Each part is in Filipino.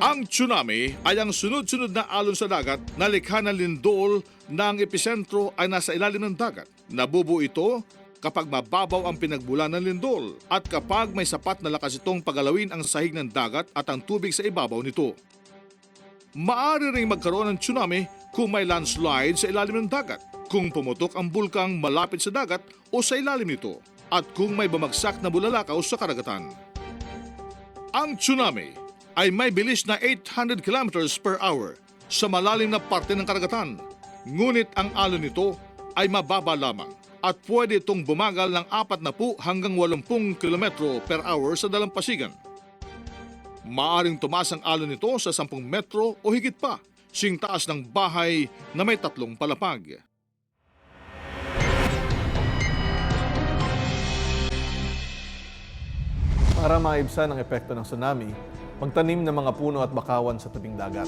Ang tsunami ay ang sunod-sunod na alon sa dagat na likha ng lindol na ang episentro ay nasa ilalim ng dagat. Nabubuo ito kapag mababaw ang pinagbulan ng lindol at kapag may sapat na lakas itong pagalawin ang sahig ng dagat at ang tubig sa ibabaw nito. Maaari ring magkaroon ng tsunami kung may landslide sa ilalim ng dagat, kung pumutok ang bulkang malapit sa dagat o sa ilalim nito, at kung may bumagsak na bulalakaw sa karagatan. Ang tsunami ay may bilis na 800 kilometers per hour sa malalim na parte ng karagatan. Ngunit ang alon nito ay mababa lamang at pwede itong bumagal ng 40 hanggang 80 kilometro per hour sa dalampasigan. Maaring tumaas ang alon nito sa 10 metro o higit pa, sing taas ng bahay na may 3 palapag. Para maibsan ang epekto ng tsunami, magtanim ng mga puno at bakawan sa tabing dagat.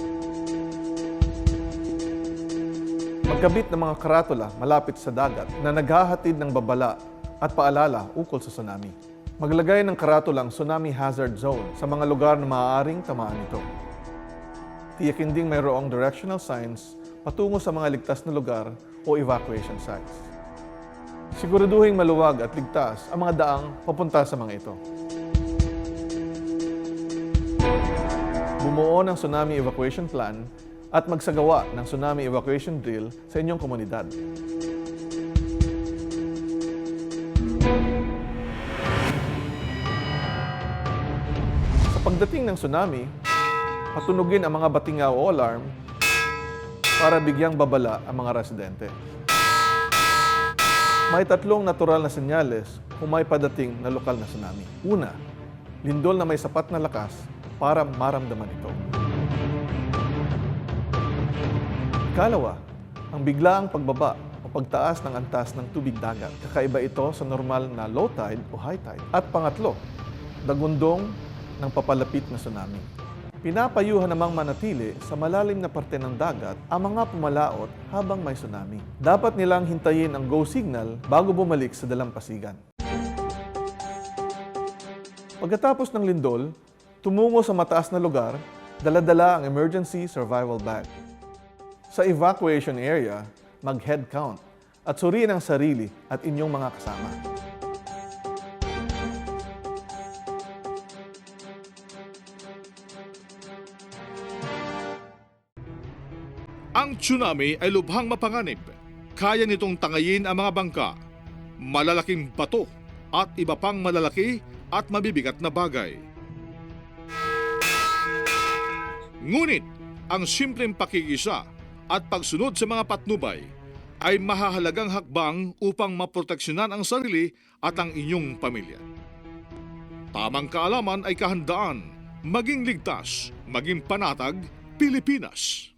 Magkabit ng mga karatula malapit sa dagat na naghahatid ng babala at paalala ukol sa tsunami. Maglagay ng karatulang tsunami hazard zone sa mga lugar na maaaring tamaan nito. Tiyakin ding mayroong directional signs patungo sa mga ligtas na lugar o evacuation sites. Siguraduhing maluwag at ligtas ang mga daang papunta sa mga ito. Bumuo ng tsunami evacuation plan at magsagawa ng tsunami evacuation drill sa inyong komunidad. Sa pagdating ng tsunami, patunugin ang mga batingaw o alarm para bigyang babala ang mga residente. May 3 natural na senyales kung may padating na lokal na tsunami. Una, lindol na may sapat na lakas para maramdaman ito. Ikalawa, ang biglaang pagbaba o pagtaas ng antas ng tubig dagat. Kakaiba ito sa normal na low tide o high tide. At pangatlo, dagundong ng papalapit na tsunami. Pinapayuhan namang manatili sa malalim na parte ng dagat ang mga pumalaot habang may tsunami. Dapat nilang hintayin ang go signal bago bumalik sa dalampasigan. Pagkatapos ng lindol, tumungo sa mataas na lugar, dala-dala ang emergency survival bag. Sa evacuation area, mag-head count at suriin ang sarili at inyong mga kasama. Ang tsunami ay lubhang mapanganib. Kaya nitong tangayin ang mga bangka, malalaking bato at iba pang malalaki at mabibigat na bagay. Ngunit, ang simpleng pakikisa at pagsunod sa mga patnubay ay mahahalagang hakbang upang maproteksyonan ang sarili at ang inyong pamilya. Tamang kaalaman ay kahandaan, maging ligtas, maging panatag, Pilipinas.